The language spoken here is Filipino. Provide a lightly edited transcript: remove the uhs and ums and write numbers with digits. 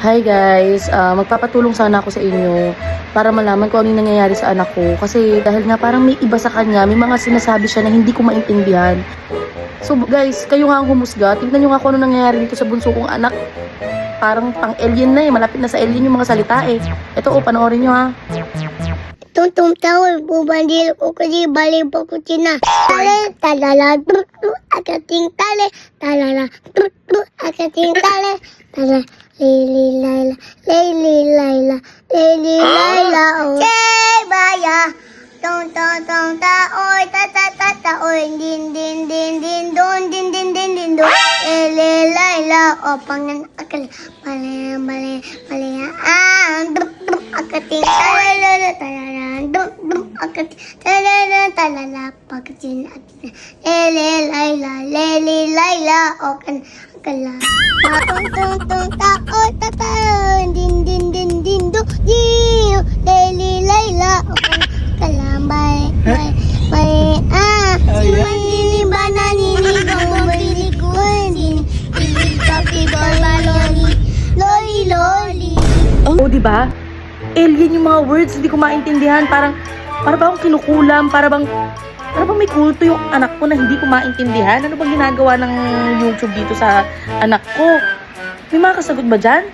Hi guys, magpapatulong sana ako sa inyo para malaman ko ano yung nangyayari sa anak ko. Kasi dahil nga parang may iba sa kanya, may mga sinasabi siya na hindi ko maintindihan. So guys, kayo nga ang humusga. Tingnan nyo nga kung ano nangyayari dito sa bunso kong anak. Parang pang alien na malapit na sa alien yung mga salita eh. Ito panoorin nyo ha. Tum tawol bubandil ko kasi balik po ko tina. Tale talala akating tale talala akating tale tale lili laila lili laila oh. Baya tong ta oy ta oy din don din do laila o pangan akal bale akating talala talala pakatin lili laila o kan akala tong ta o tata din do lili laila o kan kalambay simani banani ni din tapi loli Oh, di ba? Alien yung mga words, hindi ko maintindihan. Para bang kinukulam, para bang may kulto yung anak ko na hindi ko maintindihan. Ano bang ginagawa ng YouTube dito sa anak ko? May mga kasagot ba dyan?